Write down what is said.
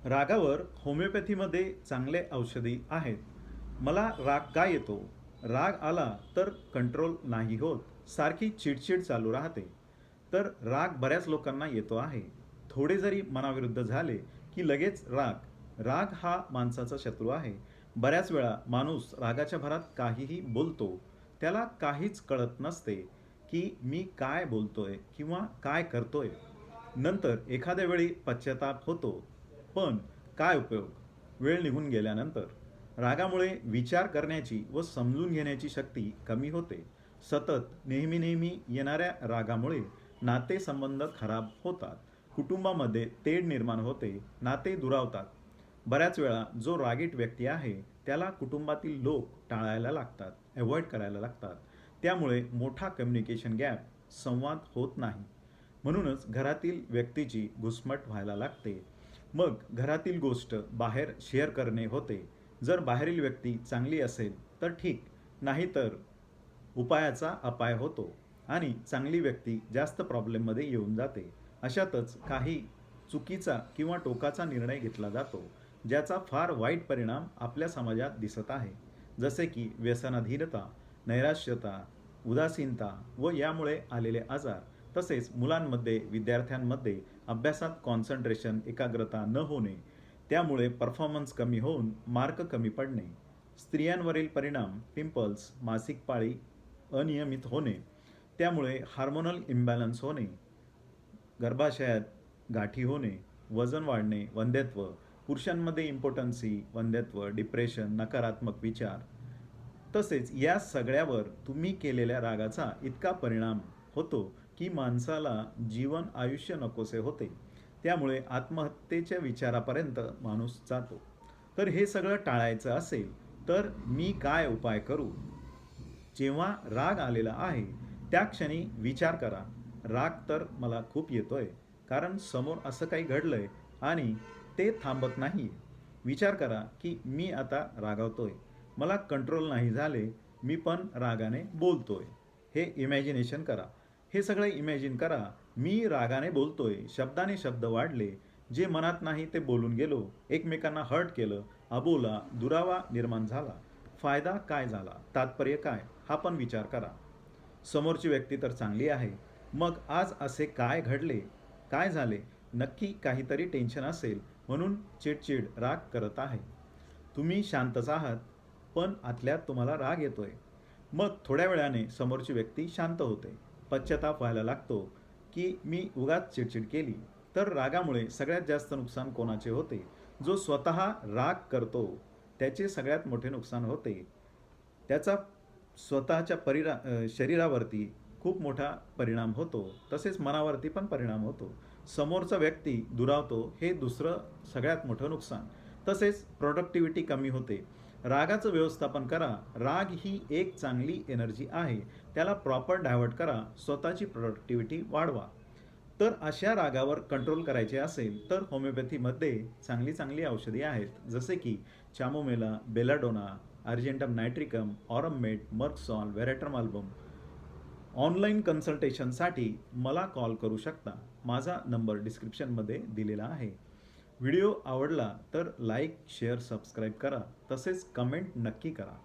रागावर होमिओपॅथीमध्ये चांगले औषधी आहेत. मला राग का येतो? राग आला तर कंट्रोल नाही होत. सारखी चिडचिड चालू राहते. तर राग बऱ्याच लोकांना येतो आहे. थोडे जरी मनाविरुद्ध झाले की लगेच राग. राग हा माणसाचा शत्रू आहे. बऱ्याच वेळा माणूस रागाच्या भरात काहीही बोलतो. त्याला काहीच कळत नसते की मी काय बोलतोय किंवा काय करतोय. नंतर एखाद्या वेळी पश्चाताप होतो. पण काय उपयोग? वेळ निघून गेल्यानंतर. रागामुळे विचार करण्याची व समजून घेण्याची शक्ती कमी होते. सतत नेहमी येणाऱ्या रागामुळे नातेसंबंध खराब होतात. कुटुंबामध्ये तेढ निर्माण होते. नाते दुरावतात. बऱ्याच वेळा जो रागीट व्यक्ती आहे त्याला कुटुंबातील लोक टाळायला लागतात, अवॉइड करायला लागतात. त्यामुळे मोठा कम्युनिकेशन गॅप, संवाद होत नाही. म्हणूनच घरातील व्यक्तीची घुसमट व्हायला लागते. मग घरातील गोष्ट बाहेर शेअर करणे होते. जर बाहेरील व्यक्ती चांगली असेल तर ठीक, नाहीतर उपायाचा अपाय होतो आणि चांगली व्यक्ती जास्त प्रॉब्लेममध्ये येऊन जाते. अशातच काही चुकीचा किंवा टोकाचा निर्णय घेतला जातो, ज्याचा फार वाईट परिणाम आपल्या समाजात दिसत आहे. जसे की व्यसनाधीनता, नैराश्यता, उदासीनता व यामुळे आलेले आजार. तसेच मुलांमध्ये, विद्यार्थ्यांमध्ये अभ्यासात कॉन्सन्ट्रेशन, एकाग्रता न होणे, त्यामुळे परफॉर्मन्स कमी होऊन मार्क कमी पडणे. स्त्रियांवरील परिणाम, पिंपल्स, मासिक पाळी अनियमित होणे, त्यामुळे हार्मोनल इम्बॅलन्स होणे, गर्भाशयात गाठी होणे, वजन वाढणे, वंध्यत्व, पुरुषांमध्ये इम्पोटन्सी, वंध्यत्व, डिप्रेशन, नकारात्मक विचार. तसेच या सगळ्यावर तुम्ही केलेल्या रागाचा इतका परिणाम होतो की माणसाला जीवन आयुष्य नकोसे होते. त्यामुळे आत्महत्येच्या विचारापर्यंत माणूस जातो. तर हे सगळं टाळायचं असेल तर मी काय उपाय करू? जेव्हा राग आलेला आहे त्या क्षणी विचार करा, राग तर मला खूप येतोय कारण समोर असं काही घडलंय आणि ते थांबत नाहीये. विचार करा की मी आता रागावतोय, मला कंट्रोल नाही झाले, मी पण रागाने बोलतोय. हे इमॅजिनेशन करा. हे सगळं इमॅजिन करा. मी रागाने बोलतोय, शब्दाने शब्द वाढले, जे मनात नाही ते बोलून गेलो, एकमेकांना हर्ट केलं, अबोला दुरावा निर्माण झाला. फायदा काय झाला, तात्पर्य काय, हा पण विचार करा. समोरची व्यक्ती तर चांगली आहे, मग आज असे काय घडले, काय झाले? नक्की काहीतरी टेन्शन असेल म्हणून चिडचिड, राग करत आहे. तुम्ही शांतच आहात, पण आतल्यात तुम्हाला राग येतोय. मग थोड्या वेळाने समोरची व्यक्ती शांत होते. पश्चाताप व्हायला लागतो की मी उगाच चिडचिड केली. तर रागामुळे सगळ्यात जास्त नुकसान कोणाचे होते? जो स्वतः राग करतो त्याचे सगळ्यात मोठे नुकसान होते. त्याचा स्वतःच्या शरीरावरती खूप मोठा परिणाम होतो. तसेच मनावरती पण परिणाम होतो. समोरचा व्यक्ती दुरावतो, हे दुसरं सगळ्यात मोठं नुकसान. तसेच प्रोडक्टिव्हिटी कमी होते. रागाचं व्यवस्थापन करा. राग ही एक चांगली एनर्जी आहे. त्याला प्रॉपर डायव्हर्ट करा. स्वतःची प्रोडक्टिव्हिटी वाढवा. तर अशा रागावर कंट्रोल करायचे असेल तर होमिओपॅथीमध्ये चांगली चांगली औषधी आहेत. जसे की चामोमेला, बेलाडोना, अर्जेंटम नायट्रिकम, ऑरममेट, मर्कसॉल, वेरेट्रमाल्बम. ऑनलाईन कन्सल्टेशनसाठी मला कॉल करू शकता. माझा नंबर डिस्क्रिप्शनमध्ये दिलेला आहे. व्हिडिओ आवडला तर लाईक, शेअर, सबस्क्राईब करा. तसेच कमेंट नक्की करा.